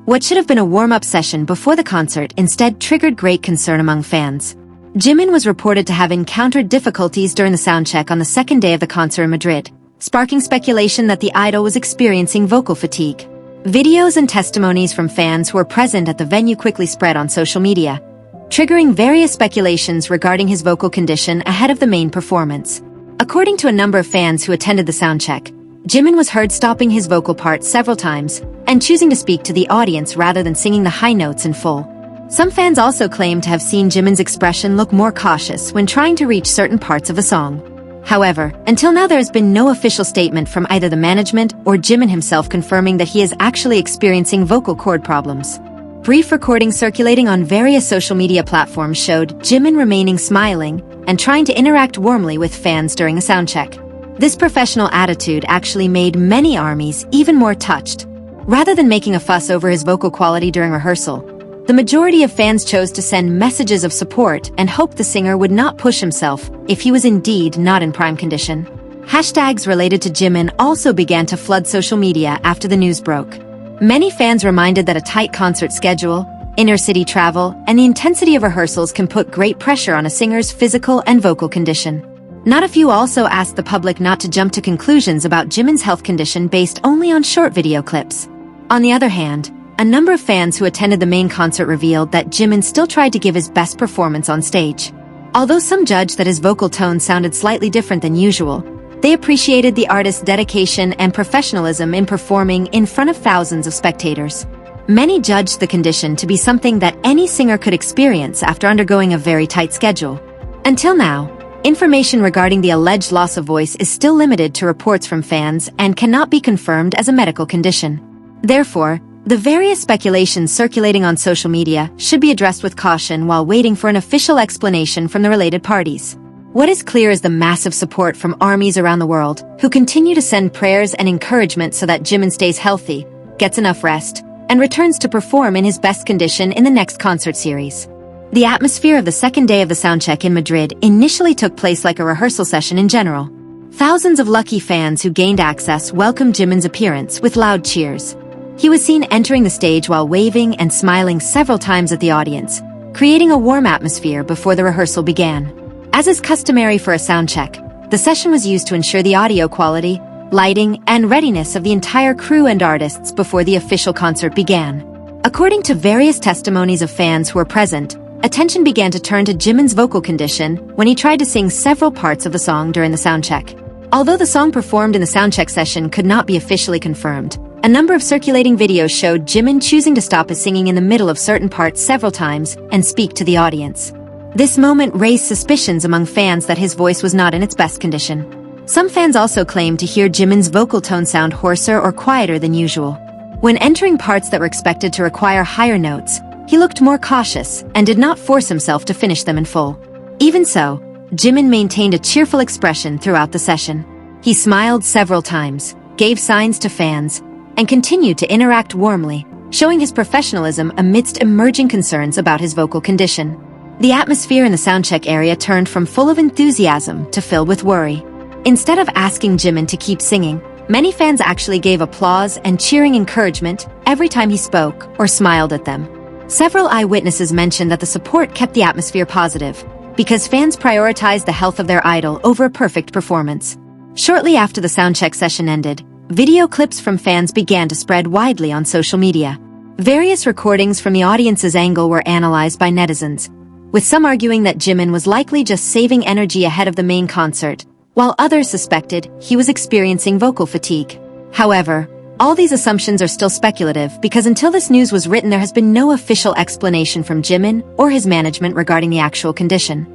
What should have been a warm-up session before the concert instead triggered great concern among fans. Jimin was reported to have encountered difficulties during the soundcheck on the second day of the concert in Madrid, sparking speculation that the idol was experiencing vocal fatigue. Videos and testimonies from fans who were present at the venue quickly spread on social media, triggering various speculations regarding his vocal condition ahead of the main performance. According to a number of fans who attended the soundcheck, Jimin was heard stopping his vocal part several times and choosing to speak to the audience rather than singing the high notes in full. Some fans also claim to have seen Jimin's expression look more cautious when trying to reach certain parts of the song. However, until now there has been no official statement from either the management or Jimin himself confirming that he is actually experiencing vocal cord problems. Brief recordings circulating on various social media platforms showed Jimin remaining smiling and trying to interact warmly with fans during a soundcheck. This professional attitude actually made many ARMYs even more touched. Rather than making a fuss over his vocal quality during rehearsal, the majority of fans chose to send messages of support and hoped the singer would not push himself if he was indeed not in prime condition. Hashtags related to Jimin also began to flood social media after the news broke. Many fans reminded that a tight concert schedule, inner-city travel, and the intensity of rehearsals can put great pressure on a singer's physical and vocal condition. Not a few also asked the public not to jump to conclusions about Jimin's health condition based only on short video clips. On the other hand, a number of fans who attended the main concert revealed that Jimin still tried to give his best performance on stage. Although some judged that his vocal tone sounded slightly different than usual, they appreciated the artist's dedication and professionalism in performing in front of thousands of spectators. Many judged the condition to be something that any singer could experience after undergoing a very tight schedule. Until now, information regarding the alleged loss of voice is still limited to reports from fans and cannot be confirmed as a medical condition. Therefore, the various speculations circulating on social media should be addressed with caution while waiting for an official explanation from the related parties. What is clear is the massive support from ARMYs around the world who continue to send prayers and encouragement so that Jimin stays healthy, gets enough rest, and returns to perform in his best condition in the next concert series. The atmosphere of the second day of the soundcheck in Madrid initially took place like a rehearsal session in general. Thousands of lucky fans who gained access welcomed Jimin's appearance with loud cheers. He was seen entering the stage while waving and smiling several times at the audience, creating a warm atmosphere before the rehearsal began. As is customary for a soundcheck, the session was used to ensure the audio quality, lighting, and readiness of the entire crew and artists before the official concert began. According to various testimonies of fans who were present, attention began to turn to Jimin's vocal condition when he tried to sing several parts of the song during the soundcheck. Although the song performed in the soundcheck session could not be officially confirmed, a number of circulating videos showed Jimin choosing to stop his singing in the middle of certain parts several times and speak to the audience. This moment raised suspicions among fans that his voice was not in its best condition. Some fans also claimed to hear Jimin's vocal tone sound hoarser or quieter than usual. When entering parts that were expected to require higher notes, he looked more cautious and did not force himself to finish them in full. Even so, Jimin maintained a cheerful expression throughout the session. He smiled several times, gave signs to fans, and continued to interact warmly, showing his professionalism amidst emerging concerns about his vocal condition. The atmosphere in the soundcheck area turned from full of enthusiasm to filled with worry. Instead of asking Jimin to keep singing, many fans actually gave applause and cheering encouragement every time he spoke or smiled at them. Several eyewitnesses mentioned that the support kept the atmosphere positive, because fans prioritized the health of their idol over a perfect performance. Shortly after the soundcheck session ended, video clips from fans began to spread widely on social media. Various recordings from the audience's angle were analyzed by netizens, with some arguing that Jimin was likely just saving energy ahead of the main concert, while others suspected he was experiencing vocal fatigue. However, all these assumptions are still speculative because until this news was written there has been no official explanation from Jimin or his management regarding the actual condition.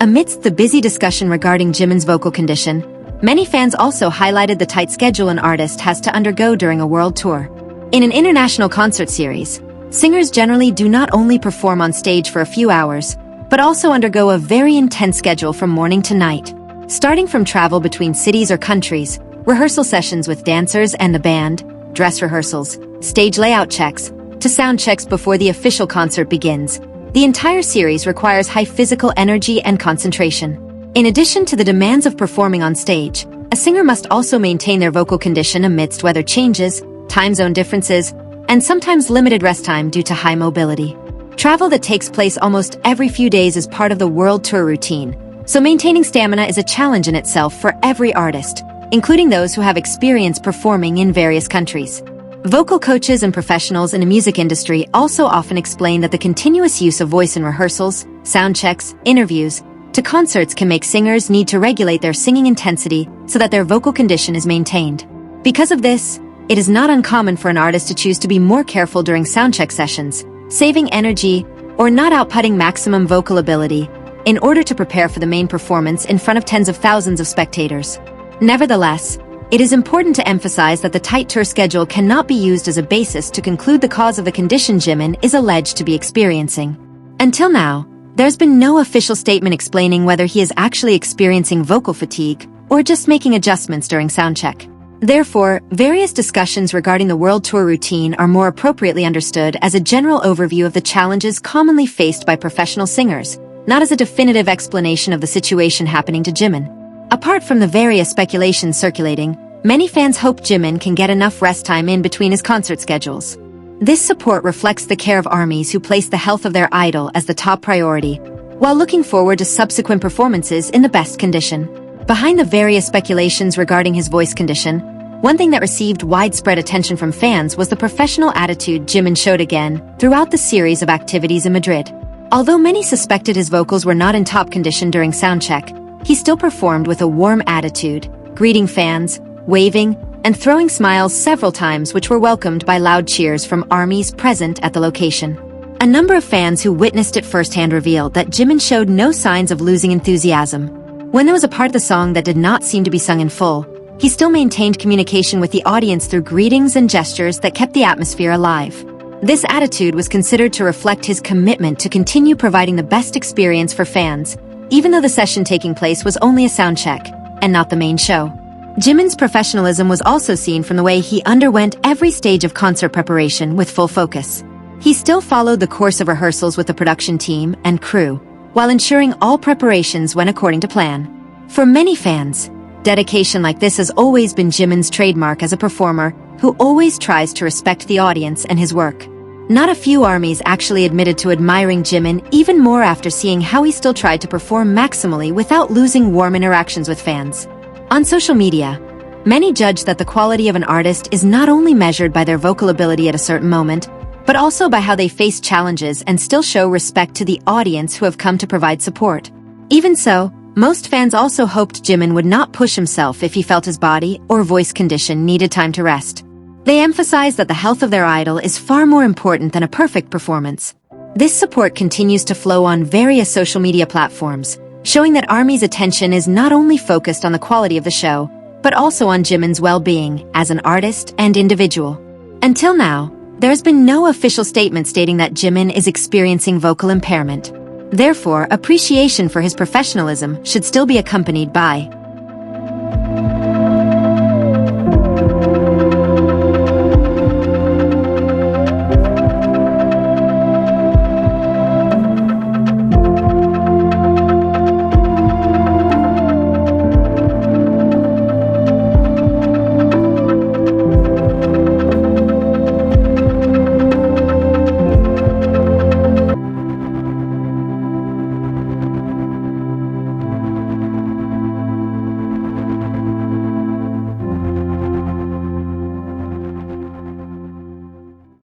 Amidst the busy discussion regarding Jimin's vocal condition, many fans also highlighted the tight schedule an artist has to undergo during a world tour. In an international concert series, singers generally do not only perform on stage for a few hours, but also undergo a very intense schedule from morning to night. Starting from travel between cities or countries, rehearsal sessions with dancers and the band, dress rehearsals, stage layout checks, to sound checks before the official concert begins, the entire series requires high physical energy and concentration. In addition to the demands of performing on stage, A singer must also maintain their vocal condition amidst weather changes, time zone differences, and sometimes limited rest time due to high mobility. Travel that takes place almost every few days is part of the world tour routine, so maintaining stamina is a challenge in itself for every artist, including those who have experience performing in various countries. Vocal coaches and professionals in the music industry also often explain that the continuous use of voice in rehearsals, sound checks, interviews, to concerts can make singers need to regulate their singing intensity so that their vocal condition is maintained. Because of this, it is not uncommon for an artist to choose to be more careful during soundcheck sessions, saving energy or not outputting maximum vocal ability in order to prepare for the main performance in front of tens of thousands of spectators. Nevertheless, it is important to emphasize that the tight tour schedule cannot be used as a basis to conclude the cause of the condition Jimin is alleged to be experiencing. Until now, there's been no official statement explaining whether he is actually experiencing vocal fatigue or just making adjustments during soundcheck. Therefore, various discussions regarding the world tour routine are more appropriately understood as a general overview of the challenges commonly faced by professional singers, not as a definitive explanation of the situation happening to Jimin. Apart from the various speculations circulating, many fans hope Jimin can get enough rest time in between his concert schedules. This support reflects the care of ARMYs who place the health of their idol as the top priority, while looking forward to subsequent performances in the best condition. Behind the various speculations regarding his voice condition, one thing that received widespread attention from fans was the professional attitude Jimin showed again throughout the series of activities in Madrid. Although many suspected his vocals were not in top condition during soundcheck, he still performed with a warm attitude, greeting fans, waving, and throwing smiles several times, which were welcomed by loud cheers from ARMYs present at the location. A number of fans who witnessed it firsthand revealed that Jimin showed no signs of losing enthusiasm. When there was a part of the song that did not seem to be sung in full, he still maintained communication with the audience through greetings and gestures that kept the atmosphere alive. This attitude was considered to reflect his commitment to continue providing the best experience for fans, even though the session taking place was only a sound check and not the main show. Jimin's professionalism was also seen from the way he underwent every stage of concert preparation with full focus. He still followed the course of rehearsals with the production team and crew, while ensuring all preparations went according to plan. For many fans, dedication like this has always been Jimin's trademark as a performer who always tries to respect the audience and his work. Not a few ARMYs actually admitted to admiring Jimin even more after seeing how he still tried to perform maximally without losing warm interactions with fans. On social media, many judge that the quality of an artist is not only measured by their vocal ability at a certain moment, but also by how they face challenges and still show respect to the audience who have come to provide support. Even so, most fans also hoped Jimin would not push himself if he felt his body or voice condition needed time to rest. They emphasize that the health of their idol is far more important than a perfect performance. This support continues to flow on various social media platforms, showing that ARMY's attention is not only focused on the quality of the show, but also on Jimin's well-being as an artist and individual. Until now, there has been no official statement stating that Jimin is experiencing vocal impairment. Therefore, appreciation for his professionalism should still be accompanied by